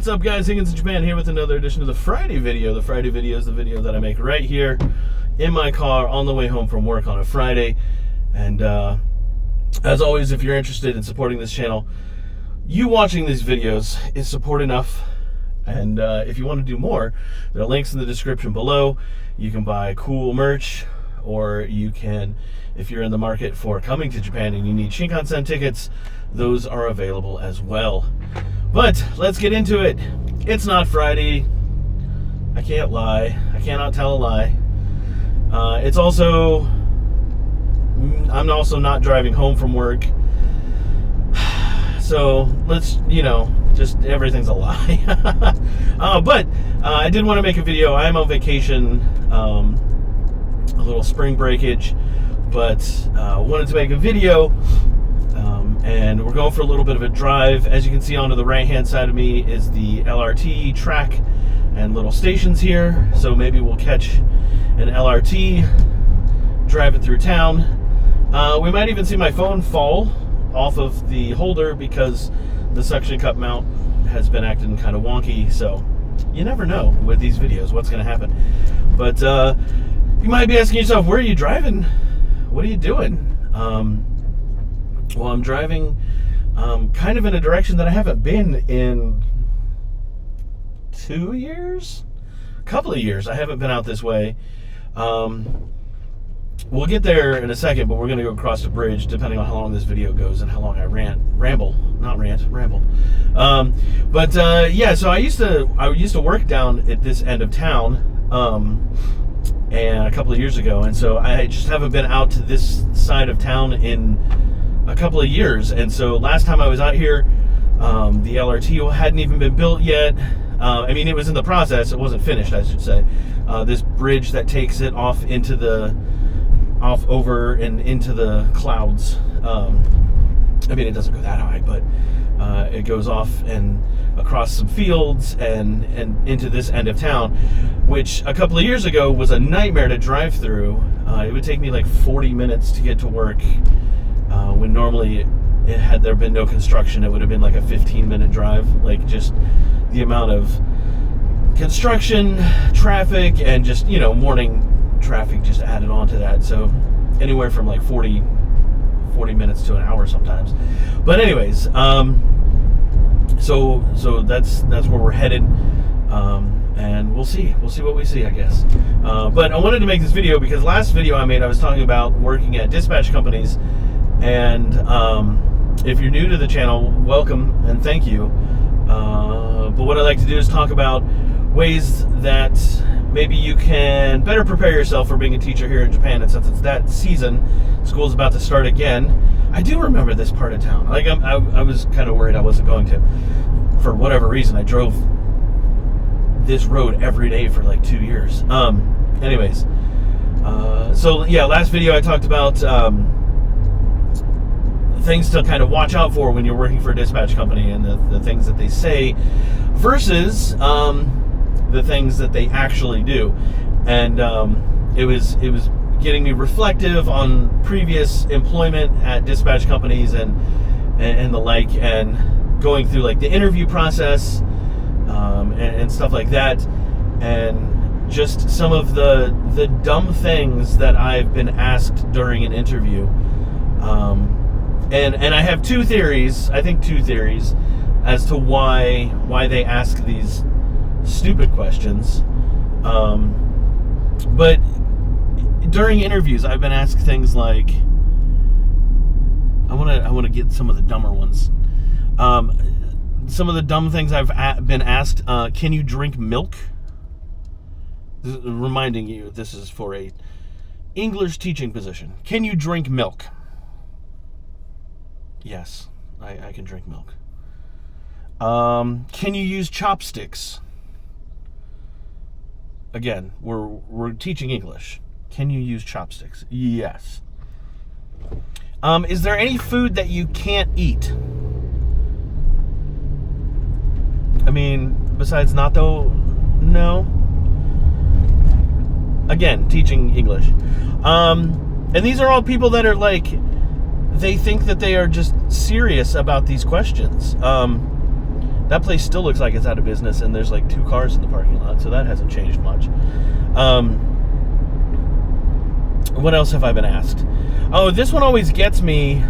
What's up, guys? Higgins in Japan here with another edition of the Friday video. The Friday video is the video that I make right here in my car on the way home from work on a Friday. And as always, if you're interested in supporting this channel, you watching these videos is support enough. And if you want to do more, there are links in the description below. You can buy cool merch, or you can, if you're in the market for coming to Japan and you need Shinkansen tickets, those are available as well. But let's get into it. It's not Friday. I can't lie. I cannot tell a lie. I'm also not driving home from work. So let's, just everything's a lie. But I did want to make a video. I am on vacation, a little spring breakage, but wanted to make a video. And we're going for a little bit of a drive. As you can see, on to the right hand side of me is the LRT track and little stations here. So maybe we'll catch an LRT, drive it through town. We might even see my phone fall off of the holder because the suction cup mount has been acting kind of wonky. So you never know with these videos what's going to happen. But you might be asking yourself, where are you driving? What are you doing? Well, I'm driving kind of in a direction that I haven't been in 2 years? A couple of years. I haven't been out this way. We'll get there in a second, but we're going to go across the bridge depending on how long this video goes and how long I ramble. Yeah, so I used to work down at this end of town and a couple of years ago, and so I just haven't been out to this side of town in a couple of years. And so last time I was out here, the LRT hadn't even been built yet. I mean, it was in the process. It wasn't finished, I should say. This bridge that takes it off over and into the clouds. I mean, it doesn't go that high, but it goes off and across some fields and into this end of town, which a couple of years ago was a nightmare to drive through. It would take me like 40 minutes to get to work. When normally, had there been no construction, it would have been like a 15-minute drive. Like, just the amount of construction, traffic, and just, morning traffic just added on to that. So anywhere from like 40 minutes to an hour sometimes. But anyways, so that's where we're headed. And we'll see what we see, I guess. But I wanted to make this video because last video I made, I was talking about working at dispatch companies. And if you're new to the channel, welcome and thank you. But what I like to do is talk about ways that maybe you can better prepare yourself for being a teacher here in Japan. And since it's that season, school's about to start again. I do remember this part of town. Like I was kind of worried I wasn't going to. For whatever reason, I drove this road every day for like 2 years. Anyways, so yeah, last video I talked about things to kind of watch out for when you're working for a dispatch company, and the things that they say versus the things that they actually do. And it was getting me reflective on previous employment at dispatch companies and the like, and going through like the interview process and stuff like that, and just some of the dumb things that I've been asked during an interview. And I have two theories as to why they ask these stupid questions. But during interviews, I've been asked things like, I want to get some of the dumber ones. Some of the dumb things I've been asked, can you drink milk? Reminding you, this is for a English teaching position. Can you drink milk? Yes, I can drink milk. Can you use chopsticks? Again, we're teaching English. Can you use chopsticks? Yes. Is there any food that you can't eat? I mean, besides natto, no. Again, teaching English. And these are all people that are like, they think that they are just serious about these questions. That place still looks like it's out of business, and there's like 2 cars in the parking lot, so that hasn't changed much. What else have I been asked? Oh, this one always gets me,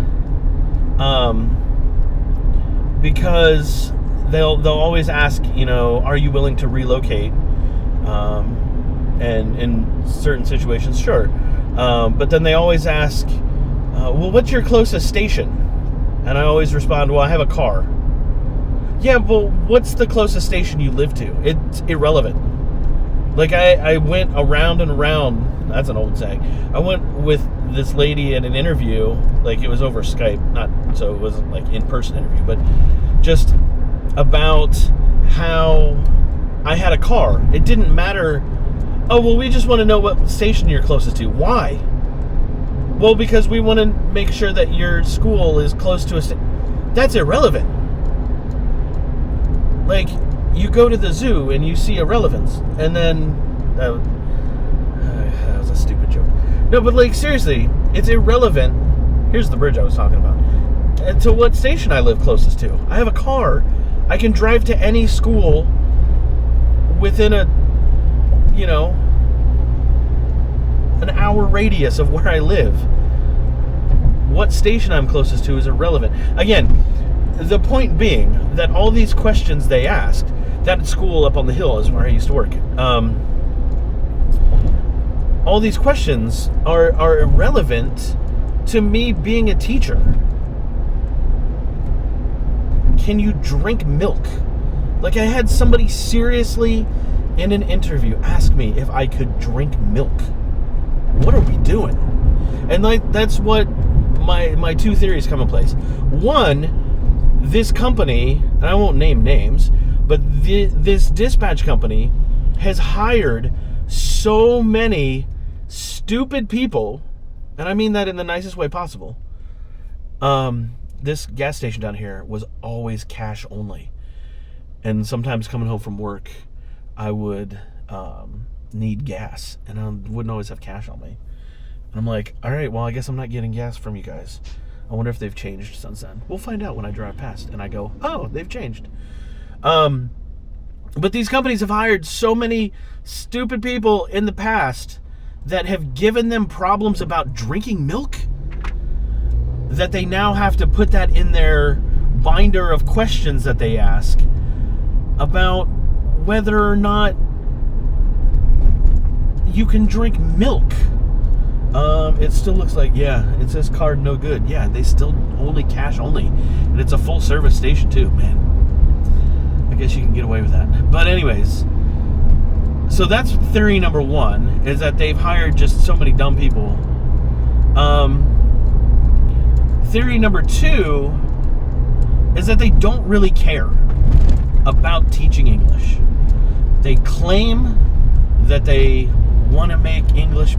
because they'll always ask, are you willing to relocate? And in certain situations, sure. But then they always ask, well, what's your closest station? And I always respond, well, I have a car. Yeah, well, what's the closest station you live to? It's irrelevant. Like, I went around and around. That's an old saying. I went with this lady in an interview, like it was over Skype, not so it wasn't like in-person interview, but just about how I had a car. It didn't matter. Oh, well, we just want to know what station you're closest to. Why? Well, because we want to make sure that your school is close to a station. That's irrelevant. Like, you go to the zoo and you see irrelevance, and then that was a stupid joke. No, but like, seriously, it's irrelevant. Here's the bridge I was talking about. And to what station I live closest to. I have a car. I can drive to any school within an hour radius of where I live. What station I'm closest to is irrelevant. Again, the point being that all these questions they asked, that school up on the hill is where I used to work. All these questions are irrelevant to me being a teacher. Can you drink milk? Like, I had somebody seriously in an interview ask me if I could drink milk. What are we doing? And like, that's what my 2 theories come in place. One, this company, and I won't name names, but this dispatch company has hired so many stupid people, and I mean that in the nicest way possible. This gas station down here was always cash only. And sometimes coming home from work, I would need gas, and I wouldn't always have cash on me. And I'm like, all right, well, I guess I'm not getting gas from you guys. I wonder if they've changed since then. We'll find out when I drive past. And I go, oh, they've changed. But these companies have hired so many stupid people in the past that have given them problems about drinking milk that they now have to put that in their binder of questions that they ask about whether or not you can drink milk. It still looks like, yeah, it says card no good. Yeah, they still only cash only. And it's a full service station too, man. I guess you can get away with that. But anyways, so that's theory number 1, is that they've hired just so many dumb people. Theory number 2 is that they don't really care about teaching English. They claim that they want to make English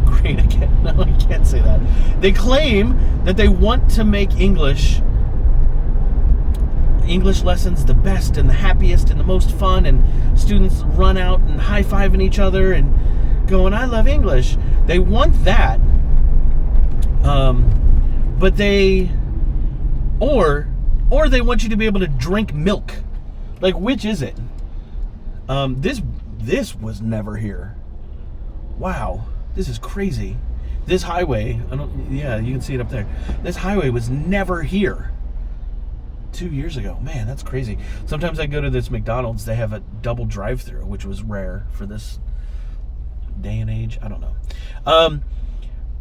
great again. No, I can't say that. They claim that they want to make English lessons the best and the happiest and the most fun, and students run out and high-fiving each other and going, I love English. They want that. But they, or they want you to be able to drink milk. Like, which is it? This was never here. Wow, this is crazy. This highway, you can see it up there. This highway was never here 2 years ago. Man, that's crazy. Sometimes I go to this McDonald's, they have a double drive-through, which was rare for this day and age. I don't know.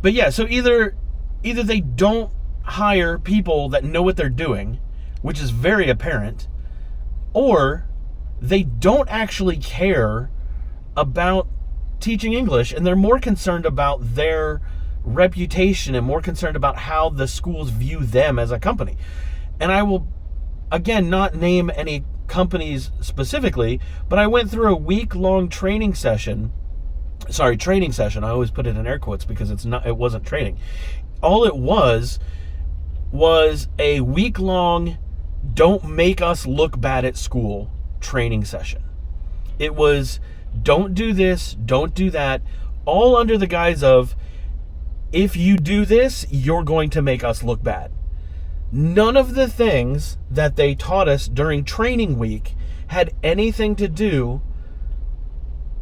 But yeah, so either they don't hire people that know what they're doing, which is very apparent, or they don't actually care about teaching English, and they're more concerned about their reputation and more concerned about how the schools view them as a company. And I will, again, not name any companies specifically, but I went through a week-long training session. I always put it in air quotes because it wasn't training. All it was a week-long don't make us look bad at school training session. It was don't do this, don't do that, all under the guise of if you do this, you're going to make us look bad. None of the things that they taught us during training week had anything to do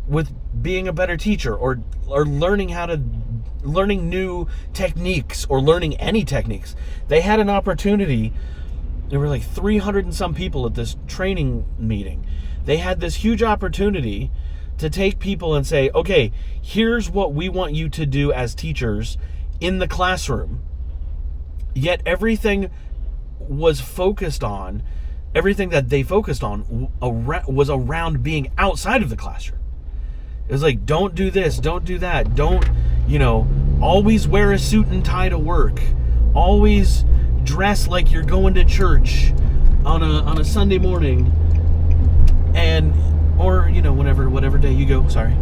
with being a better teacher or learning new techniques or learning any techniques. They had an opportunity. There were like 300 and some people at this training meeting. They had this huge opportunity to take people and say, okay, here's what we want you to do as teachers in the classroom. Yet everything that they focused on was around being outside of the classroom. It was like, don't do this, don't do that, don't, always wear a suit and tie to work. Always dress like you're going to church on a Sunday morning, or whatever day you go. Sorry.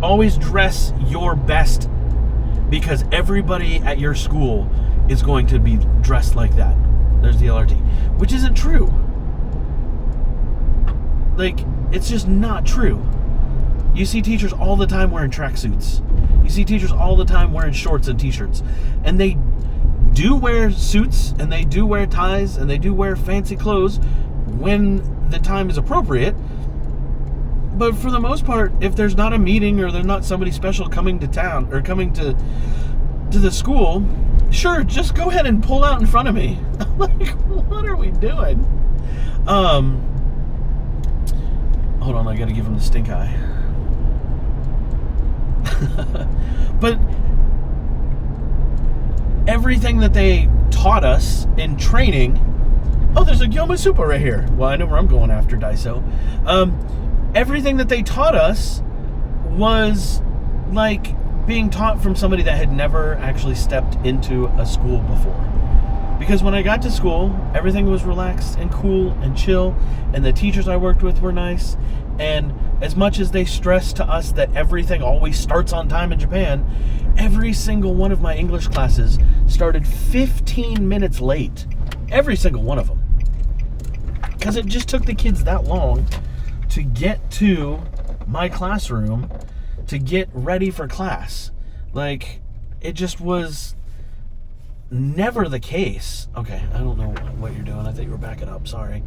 Always dress your best because everybody at your school is going to be dressed like that. There's the LRT, which isn't true. Like, it's just not true. You see teachers all the time wearing tracksuits. You see teachers all the time wearing shorts and t-shirts. And they do wear suits, and they do wear ties, and they do wear fancy clothes when the time is appropriate. But for the most part, if there's not a meeting or there's not somebody special coming to town or coming to the school, sure, just go ahead and pull out in front of me. Like, what are we doing? Hold on, I gotta give him the stink eye. But everything that they taught us in training, there's a Yomosupa right here. Well, I know where I'm going after Daiso. Everything that they taught us was like being taught from somebody that had never actually stepped into a school before. Because when I got to school, everything was relaxed and cool and chill, and the teachers I worked with were nice. And as much as they stressed to us that everything always starts on time in Japan, every single one of my English classes started 15 minutes late. Every single one of them. Because it just took the kids that long to get to my classroom to get ready for class. Like, it just was never the case. Okay, I don't know what you're doing. I thought you were backing up. Sorry.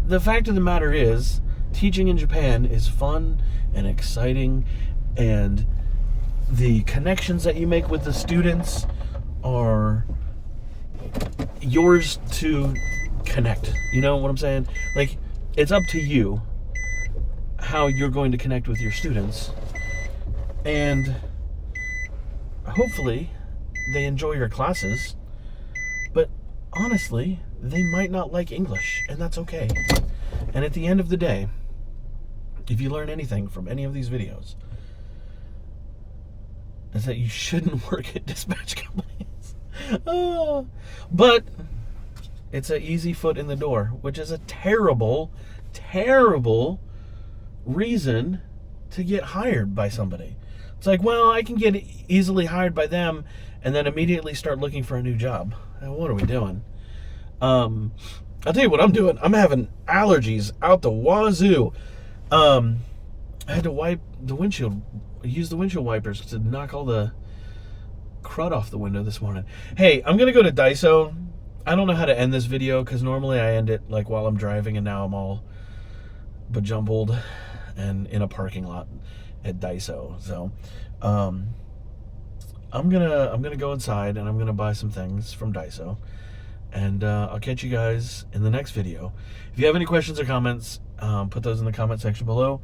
The fact of the matter is, teaching in Japan is fun and exciting, and the connections that you make with the students are yours to connect. You know what I'm saying? Like, it's up to you how you're going to connect with your students, and hopefully they enjoy your classes, but honestly, they might not like English, and that's okay. And at the end of the day, if you learn anything from any of these videos, is that you shouldn't work at dispatch companies. But it's an easy foot in the door, which is a terrible, terrible reason to get hired by somebody. It's like, well, I can get easily hired by them and then immediately start looking for a new job. What are we doing? I'll tell you what I'm doing. I'm having allergies out the wazoo. I had to wipe the windshield, use the windshield wipers to knock all the crud off the window this morning. Hey, I'm going to go to Daiso. I don't know how to end this video because normally I end it like while I'm driving, and now I'm all bejumbled and in a parking lot at Daiso. So I'm gonna go inside and I'm gonna buy some things from Daiso, and I'll catch you guys in the next video. If you have any questions or comments, put those in the comment section below.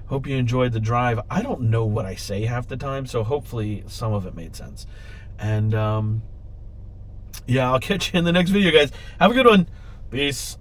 Hope you enjoyed the drive. I don't know what I say half the time, so hopefully some of it made sense. And yeah, I'll catch you in the next video, guys. Have a good one. Peace.